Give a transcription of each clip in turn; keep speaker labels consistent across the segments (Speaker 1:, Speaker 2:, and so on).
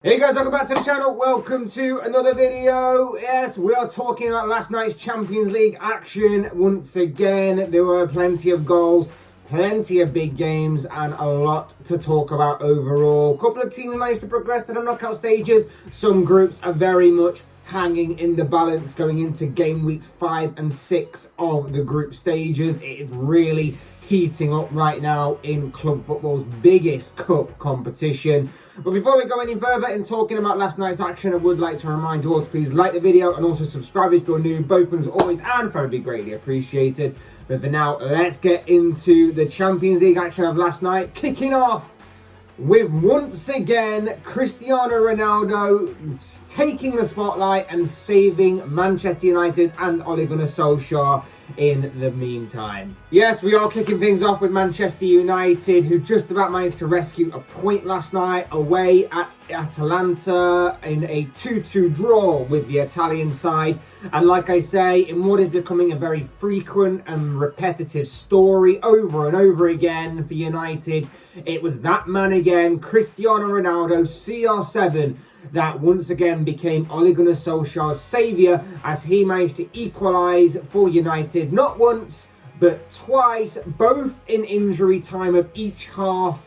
Speaker 1: Hey guys, welcome back to the channel. Welcome to another video. Yes, we are talking about last night's Champions League action. Once again, there were plenty of goals, plenty of big games, and a lot to talk about overall. A couple of teams managed to progress to the knockout stages. Some groups are very much hanging in the balance going into game weeks 5 and 6 of the group stages. It is really heating up right now in club football's biggest cup competition. But before we go any further in talking about last night's action, I would like to remind you all to please like the video and also subscribe if you're new. Both ones always and very greatly appreciated. But for now, let's get into the Champions League action of last night, kicking off with once again Cristiano Ronaldo taking the spotlight and saving Manchester United and Ole Gunnar Solskjaer in the meantime. Yes, we are kicking things off with Manchester United, who just about managed to rescue a point last night away at Atalanta in a 2-2 draw with the Italian side. And like I say, in what is becoming a very frequent and repetitive story over and over again for United, it was that man again, Cristiano Ronaldo, CR7, that once again became Ole Gunnar Solskjaer's saviour as he managed to equalise for United not once but twice, both in injury time of each half.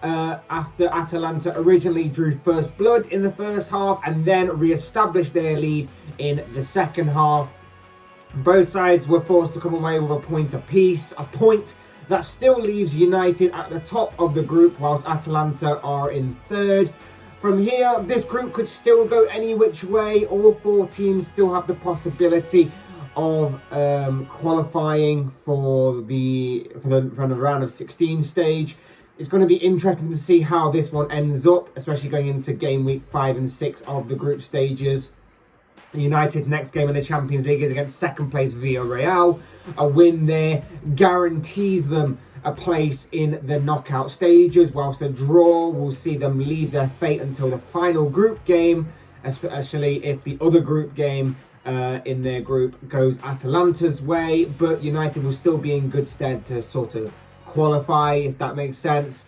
Speaker 1: After Atalanta originally drew first blood in the first half and then re-established their lead in the second half. Both sides were forced to come away with a point apiece, a point that still leaves United at the top of the group whilst Atalanta are in third. From here, this group could still go any which way. All four teams still have the possibility of qualifying for the round of 16 stage. It's going to be interesting to see how this one ends up, especially going into game week 5 and 6 of the group stages. United's next game in the Champions League is against second place Villarreal. A win there guarantees them a place in the knockout stages, whilst a draw will see them leave their fate until the final group game, especially if the other group game in their group goes Atalanta's way. But United will still be in good stead to sort of qualify, if that makes sense.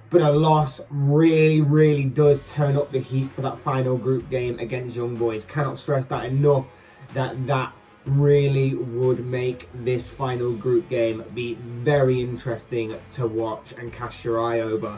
Speaker 1: But a loss really does turn up the heat for that final group game against Young Boys. Cannot stress that enough, that really would make this final group game be very interesting to watch and cast your eye over.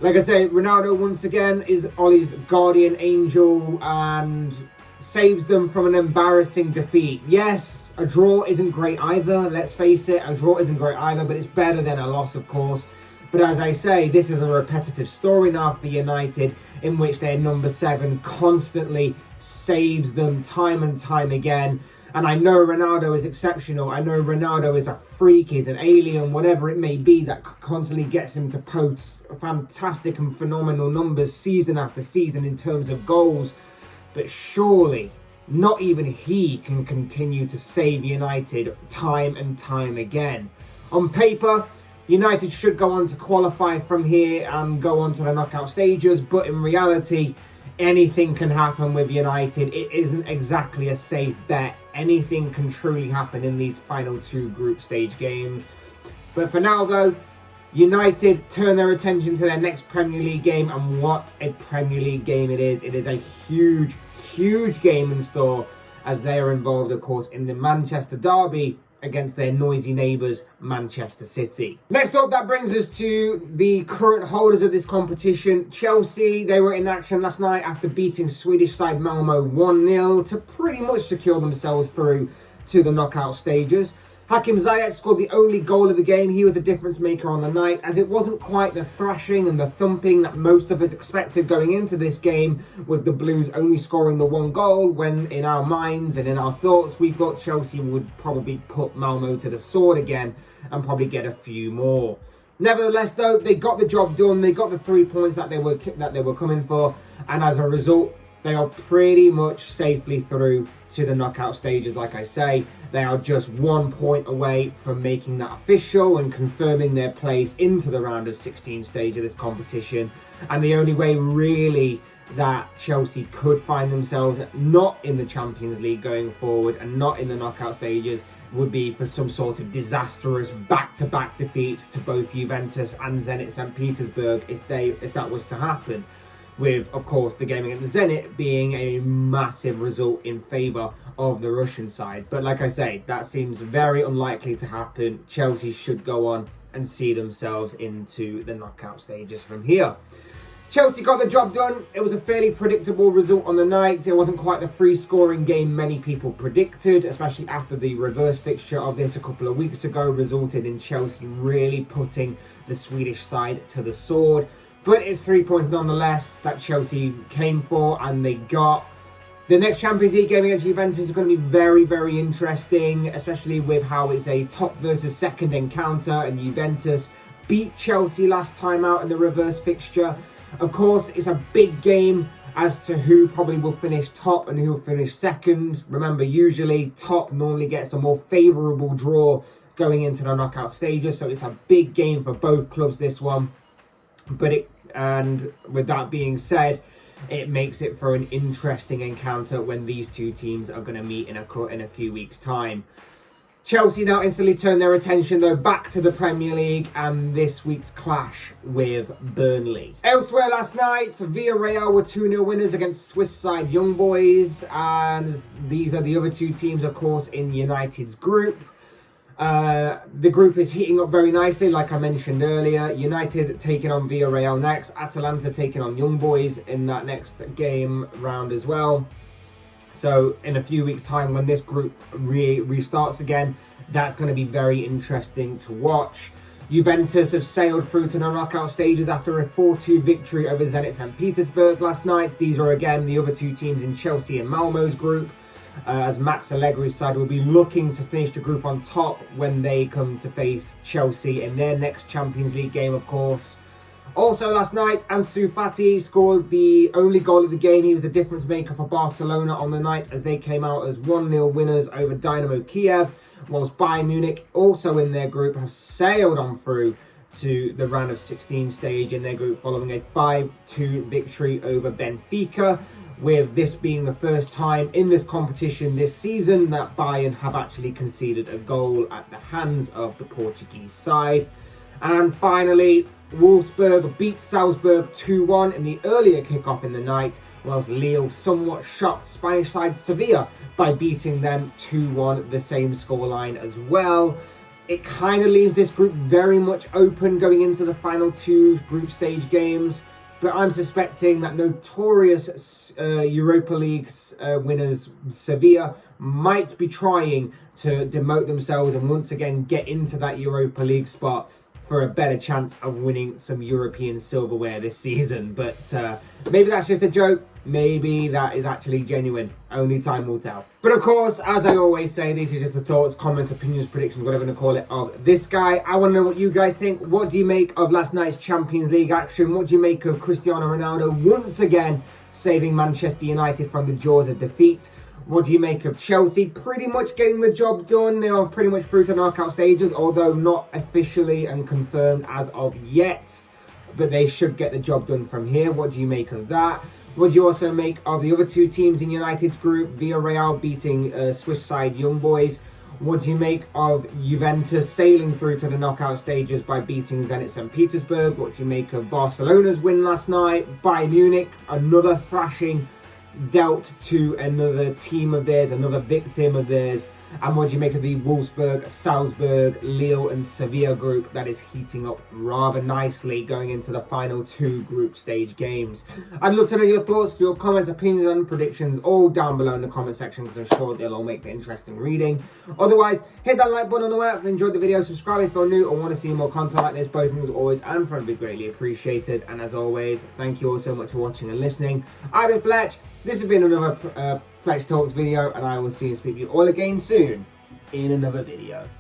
Speaker 1: Like I say, Ronaldo once again is Ole's guardian angel and saves them from an embarrassing defeat. Yes, a draw isn't great either, let's face it, a draw isn't great either, but it's better than a loss, of course. But as I say, this is a repetitive story now for United, in which their number 7 constantly saves them time and time again. And I know Ronaldo is exceptional. I know Ronaldo is a freak, he's an alien, whatever it may be, that constantly gets him to post fantastic and phenomenal numbers season after season in terms of goals. But surely, not even he can continue to save United time and time again. On paper, United should go on to qualify from here and go on to the knockout stages, but in reality, anything can happen with United. It isn't exactly a safe bet. Anything can truly happen in these final 2 group stage games. But for now though, United turn their attention to their next Premier League game, and what a Premier League game it is. It is a huge game in store, as they are involved, of course, in the Manchester derby against their noisy neighbours, Manchester City. Next up, that brings us to the current holders of this competition, Chelsea. They were in action last night after beating Swedish side Malmo 1-0 to pretty much secure themselves through to the knockout stages. Hakim Ziyech scored the only goal of the game. He was a difference maker on the night, as it wasn't quite the thrashing and the thumping that most of us expected going into this game, with the Blues only scoring the 1 goal, when in our minds and in our thoughts we thought Chelsea would probably put Malmo to the sword again and probably get a few more. Nevertheless though, they got the job done. They got the 3 points that they were coming for, and as a result they are pretty much safely through to the knockout stages. Like I say, they are just 1 point away from making that official and confirming their place into the round of 16 stage of this competition. And the only way really that Chelsea could find themselves not in the Champions League going forward and not in the knockout stages would be for some sort of disastrous back-to-back defeats to both Juventus and Zenit St. Petersburg if that was to happen. with, of course, the game against the Zenit being a massive result in favour of the Russian side. But like I say, that seems very unlikely to happen. Chelsea should go on and see themselves into the knockout stages from here. Chelsea got the job done. It was a fairly predictable result on the night. It wasn't quite the free-scoring game many people predicted, especially after the reverse fixture of this a couple of weeks ago resulted in Chelsea really putting the Swedish side to the sword. But it's 3 points nonetheless that Chelsea came for and they got. The next Champions League game against Juventus is going to be very, very interesting, especially with how it's a top versus second encounter and Juventus beat Chelsea last time out in the reverse fixture. Of course, it's a big game as to who probably will finish top and who will finish second. Remember, usually top normally gets a more favourable draw going into the knockout stages, so it's a big game for both clubs, this one. And with that being said, it makes it for an interesting encounter when these two teams are going to meet in a few weeks' time. Chelsea now instantly turn their attention though back to the Premier League and this week's clash with Burnley. Elsewhere last night, Villarreal were 2-0 winners against Swiss side Young Boys, and these are the other two teams, of course, in United's group. The group is heating up very nicely, like I mentioned earlier. United taking on Villarreal next, Atalanta taking on Young Boys in that next game round as well. So in a few weeks' time, when this group restarts again, that's going to be very interesting to watch. Juventus have sailed through to the knockout stages after a 4-2 victory over Zenit St. Petersburg last night. These are again the other two teams in Chelsea and Malmo's group, as Max Allegri's side will be looking to finish the group on top when they come to face Chelsea in their next Champions League game, of course. Also last night, Ansu Fati scored the only goal of the game. He was the difference maker for Barcelona on the night as they came out as 1-0 winners over Dynamo Kiev, whilst Bayern Munich, also in their group, have sailed on through to the round of 16 stage in their group following a 5-2 victory over Benfica, with this being the first time in this competition this season that Bayern have actually conceded a goal at the hands of the Portuguese side. And finally, Wolfsburg beat Salzburg 2-1 in the earlier kickoff in the night, whilst Lille somewhat shocked Spanish side Sevilla by beating them 2-1, the same scoreline as well. It kind of leaves this group very much open going into the final two group stage games, but I'm suspecting that notorious Europa League winners Sevilla might be trying to demote themselves and once again get into that Europa League spot for a better chance of winning some European silverware this season. But maybe that's just a joke. Maybe that is actually genuine. Only time will tell. But of course, as I always say, these are just the thoughts, comments, opinions, predictions, whatever you want to call it, of this guy. I want to know what you guys think. What do you make of last night's Champions League action? What do you make of Cristiano Ronaldo once again saving Manchester United from the jaws of defeat? What do you make of Chelsea pretty much getting the job done? They are pretty much through to knockout stages, although not officially and confirmed as of yet. But they should get the job done from here. What do you make of that? What do you also make of the other two teams in United's group? Villarreal beating Swiss side Young Boys. What do you make of Juventus sailing through to the knockout stages by beating Zenit St. Petersburg? What do you make of Barcelona's win last night? Bayern Munich, another thrashing dealt to another team of theirs, another victim of theirs. And what do you make of the Wolfsburg, Salzburg, Lille and Sevilla group that is heating up rather nicely going into the final two group stage games? I'd love to know your thoughts, your comments, opinions and predictions all down below in the comment section, because I'm sure they'll all make for interesting reading. Otherwise, hit that like button on the way. If you enjoyed the video, subscribe if you're new or want to see more content like this. Both things always and friend would be greatly appreciated. And as always, thank you all so much for watching and listening. I've been Fletch. This has been another Fletch Talks video, and I will see and speak to you all again soon in another video.